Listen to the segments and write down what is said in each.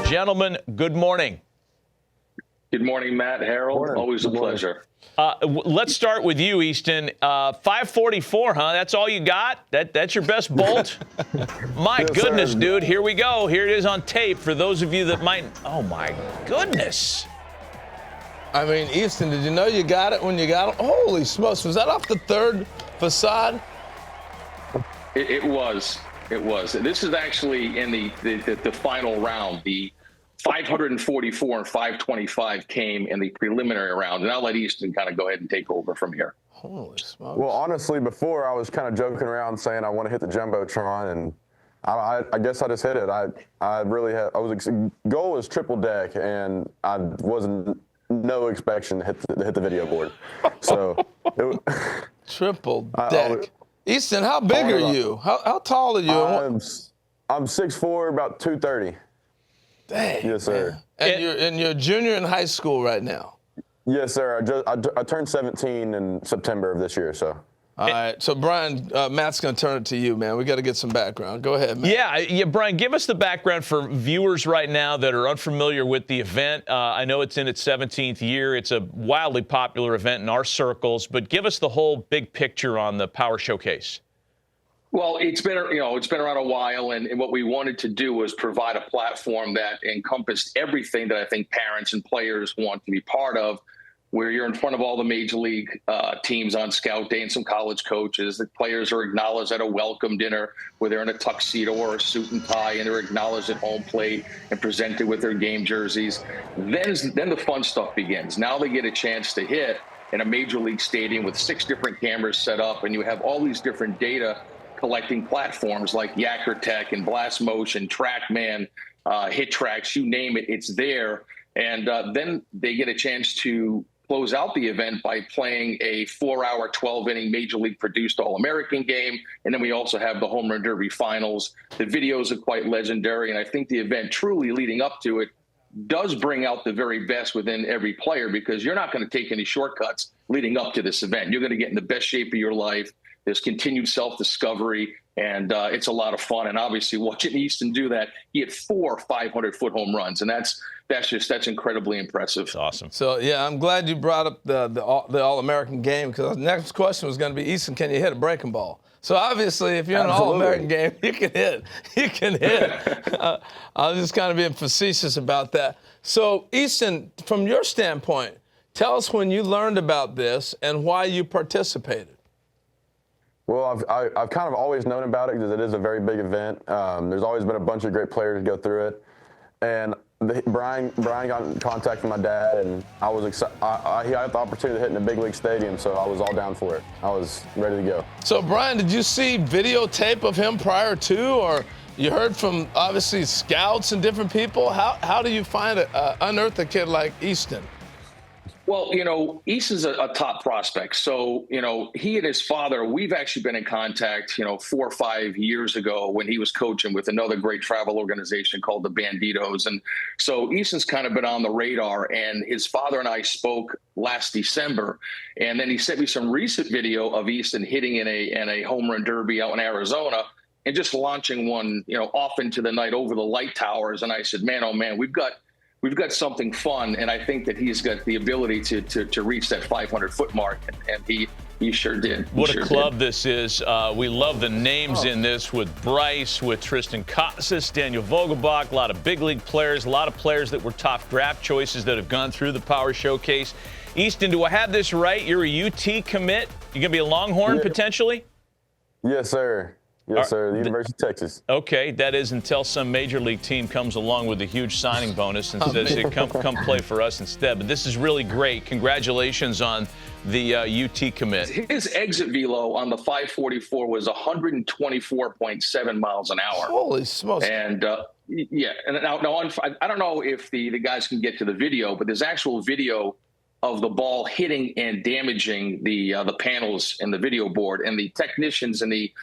Gentlemen, good morning. Good morning, Matt, Harold. Morning. Always a pleasure. Let's start with you, Easton. 544, huh? That's all you got? That's your best bolt? My Yes, goodness, sir. dude. Here we go. Here it is on tape for those of you that might. Oh, my goodness. I mean, Easton, did you know you got it when you got it? Holy smokes. Was that off the third facade? It was. This is actually in the final round. The 544 and 525 came in the preliminary round. And I'll let Easton kind of go ahead and take over from here. Holy smokes. Well, honestly, before I was kind of joking around saying I want to hit the Jumbotron, and I guess I just hit it. Goal was triple deck, and I wasn't no expectation to hit the video board. So Triple deck. Easton, how big are you? How tall are you? I'm 6'4", about 230. Dang. Yes, sir. And you're a junior in high school right now. Yes, sir. I turned 17 in September of this year, so. All right. So, Brian, Matt's going to turn it to you, man. We got to get some background. Go ahead, Matt. Yeah, Brian, give us the background for viewers right now that are unfamiliar with the event. I know it's in its 17th year. It's a wildly popular event in our circles, but give us the whole big picture on the Power Showcase. Well, it's been around a while, and what we wanted to do was provide a platform that encompassed everything that I think parents and players want to be part of, where you're in front of all the major league teams on scout day and some college coaches. The players are acknowledged at a welcome dinner where they're in a tuxedo or a suit and tie, and they're acknowledged at home plate and presented with their game jerseys. Then the fun stuff begins. Now they get a chance to hit in a major league stadium with 6 different cameras set up, and you have all these different data collecting platforms like Yacker Tech and Blast Motion, TrackMan, Hit Tracks, you name it, it's there. And then they get a chance to close out the event by playing a 4-hour, 12-inning Major League produced All-American game. And then we also have the Home Run Derby finals. The videos are quite legendary. And I think the event truly leading up to it does bring out the very best within every player, because you're not going to take any shortcuts leading up to this event. You're going to get in the best shape of your life. There's continued self-discovery, and it's a lot of fun. And obviously watching Easton do that, he hit 4 500-foot home runs, and that's incredibly impressive. That's awesome. So, yeah, I'm glad you brought up the All-American game, because the next question was going to be, Easton, can you hit a breaking ball? So, obviously, if you're in an All-American game, you can hit. You can hit. I was just kind of being facetious about that. So, Easton, from your standpoint, tell us when you learned about this and why you participated. Well, I've kind of always known about it because it is a very big event. There's always been a bunch of great players go through it. And Brian got in contact with my dad, and I was excited. He had the opportunity to hit in a big league stadium, so I was all down for it. I was ready to go. So, Brian, did you see videotape of him prior to, or you heard from, obviously, scouts and different people? How do you unearth a kid like Easton? Well, Easton's a top prospect. So, he and his father, we've actually been in contact, 4 or 5 years ago when he was coaching with another great travel organization called the Banditos. And so Easton's kind of been on the radar, and his father and I spoke last December. And then he sent me some recent video of Easton hitting in a home run derby out in Arizona and just launching one, off into the night over the light towers. And I said, man, oh man, we've got something fun, and I think that he's got the ability to reach that 500-foot mark, and he sure did. What a club this is. We love the names in this with Bryce, with Tristan Casas, Daniel Vogelbach, a lot of big league players, a lot of players that were top draft choices that have gone through the Power Showcase. Easton, do I have this right? You're a UT commit? You're going to be a Longhorn potentially? Yes, sir. Yes, sir. The University of Texas. Okay, that is until some major league team comes along with a huge signing bonus and says, hey, come play for us instead. But this is really great. Congratulations on the UT commit. His exit velo on the 544 was 124.7 miles an hour. Holy smokes. And yeah, and now I don't know if the guys can get to the video, but there's actual video of the ball hitting and damaging the panels in the video board, and the technicians and the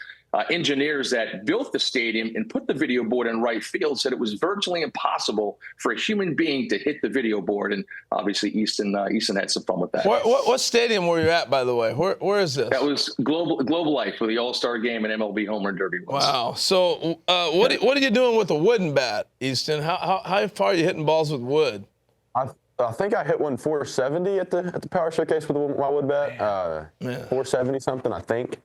engineers that built the stadium and put the video board in right field said it was virtually impossible for a human being to hit the video board. And obviously Easton had some fun with that. What stadium were you at, by the way? Where is this? That was Global Life for the All-Star Game and MLB Home Run Derby. Wow. So what are you doing with a wooden bat, Easton? How far are you hitting balls with wood? I think I hit one 470 at the Power Showcase with my wood bat. 470 something, I think.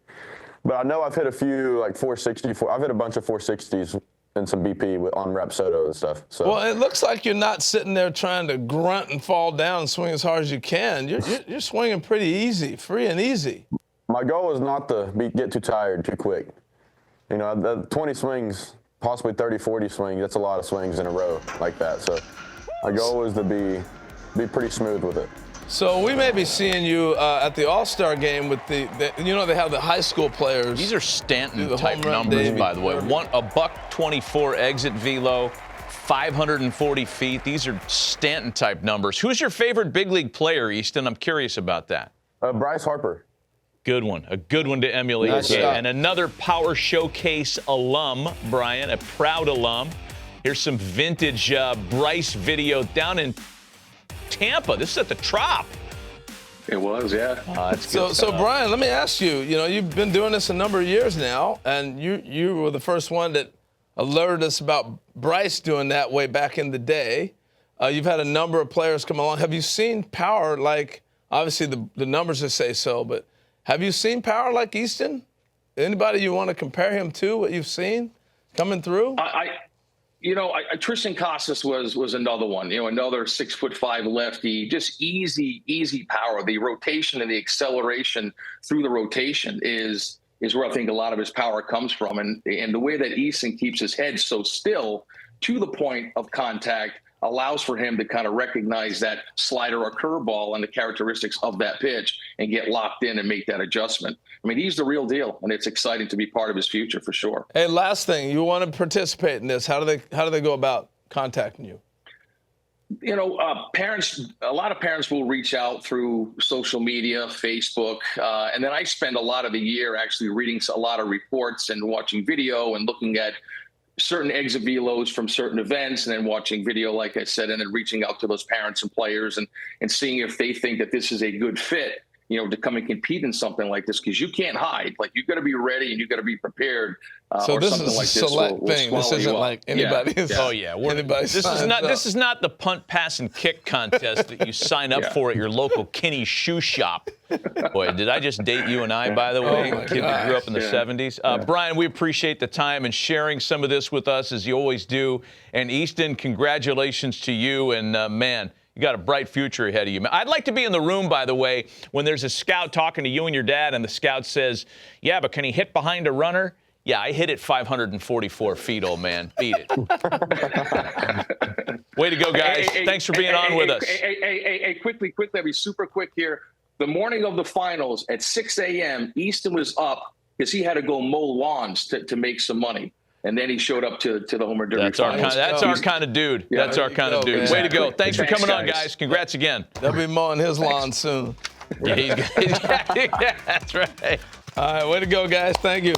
But I know I've hit a few like 460. I've hit a bunch of 460s and some BP on Rep Soto and stuff. So. Well, it looks like you're not sitting there trying to grunt and fall down and swing as hard as you can. You're swinging pretty easy, free and easy. My goal is not to get too tired too quick. You know, the 20 swings, possibly 30, 40 swings, that's a lot of swings in a row like that. So my goal is to be pretty smooth with it. So we may be seeing you at the All-Star game with they have the high school players. These are Stanton-type numbers, by the way. A $124 exit velo, 540 feet. These are Stanton-type numbers. Who's your favorite big league player, Easton? I'm curious about that. Bryce Harper. Good one. A good one to emulate. Nice And another Power Showcase alum, Brian, a proud alum. Here's some vintage Bryce video down in Tampa. This is at the Trop. It was, yeah. So Brian, let me ask you. You know, you've been doing this a number of years now, and you were the first one that alerted us about Bryce doing that way back in the day. You've had a number of players come along. Have you seen power like? Obviously, the numbers just say so, but have you seen power like Easton? Anybody you want to compare him to? What you've seen coming through? Tristan Casas was another one. You know, another 6'5" lefty, just easy power. The rotation and the acceleration through the rotation is where I think a lot of his power comes from. And the way that Easton keeps his head so still to the point of contact allows for him to kind of recognize that slider or curveball and the characteristics of that pitch and get locked in and make that adjustment. I mean, he's the real deal, and it's exciting to be part of his future for sure. Hey, last thing, you want to participate in this? How do they go about contacting you? You know, a lot of parents will reach out through social media, Facebook, and then I spend a lot of the year actually reading a lot of reports and watching video and looking at certain exit velos from certain events, and then watching video, like I said, and then reaching out to those parents and players and seeing if they think that this is a good fit, you know, to come and compete in something like this, because you can't hide. Like, you got to be ready and you got to be prepared. So this is a select thing. This isn't like anybody's. Oh yeah, this is not the punt, pass, and kick contest that you sign up for at your local Kinney shoe shop. Boy, did I just date you and I, by the way? Kid that grew up in the 70s. Brian, we appreciate the time and sharing some of this with us, as you always do. And Easton, congratulations to you. And man, you got a bright future ahead of you. I'd like to be in the room, by the way, when there's a scout talking to you and your dad, and the scout says, yeah, but can he hit behind a runner? Yeah, I hit it 544 feet, old man. Beat it. Way to go, guys. Thanks for being on with us. Quickly, I'll be super quick here. The morning of the finals at 6 a.m., Easton was up because he had to go mow lawns to make some money. And then he showed up to the Homer Derby. That's our kind of dude. Yeah, that's our kind of dude. Way to go. Thanks for coming on, guys. Congrats again. They'll be mowing his lawn soon. Yeah, that's right. All right, way to go, guys. Thank you.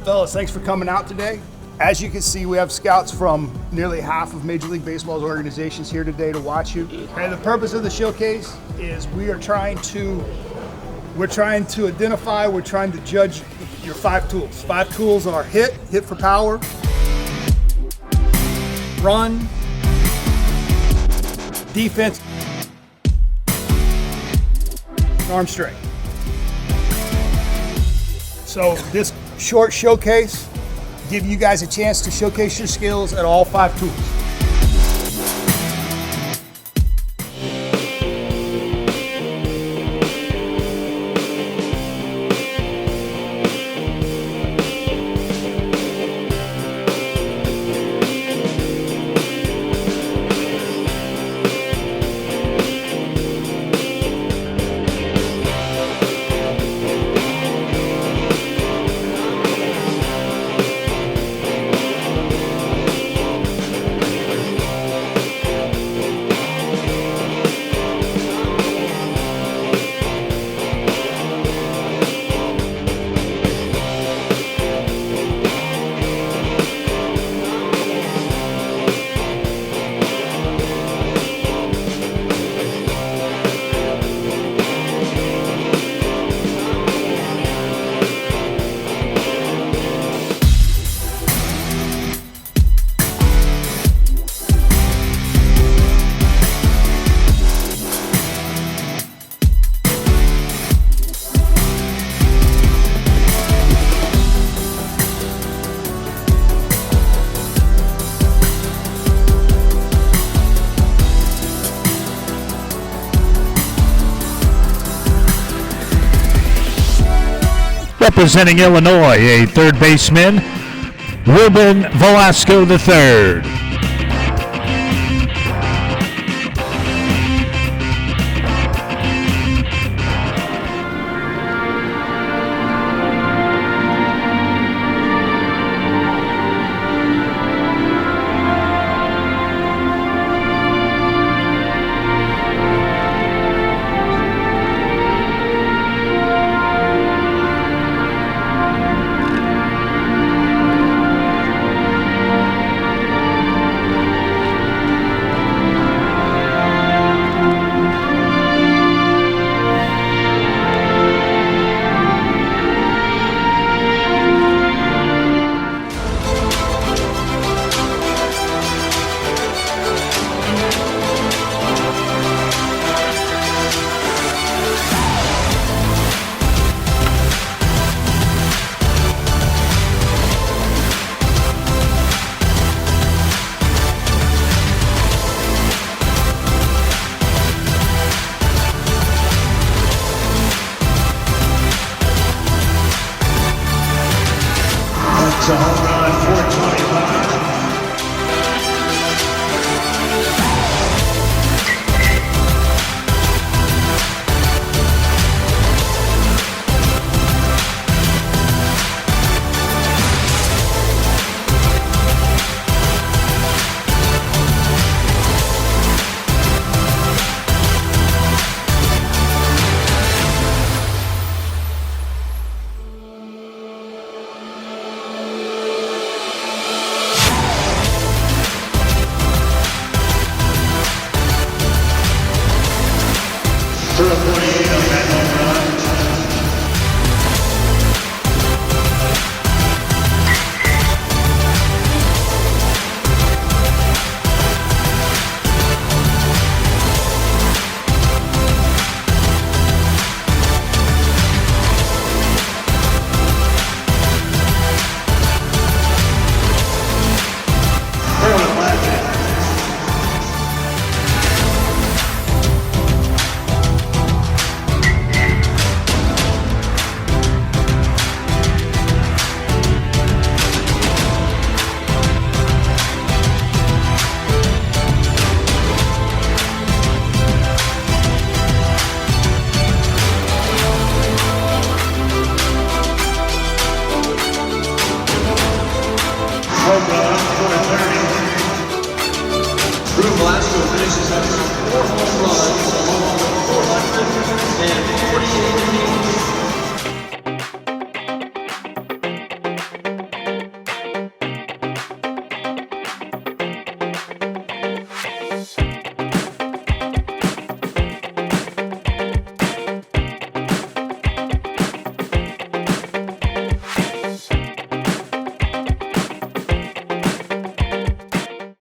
Fellas, thanks for coming out today. As you can see, we have scouts from nearly half of Major League Baseball's organizations here today to watch you. And the purpose of the showcase is we're trying to identify, we're trying to judge your 5 tools. 5 tools are hit for power, run, defense, arm strength. So this short showcase give you guys a chance to showcase your skills at all 5 tools. Representing Illinois, a third baseman, Ruben Velasco III. It's a home run.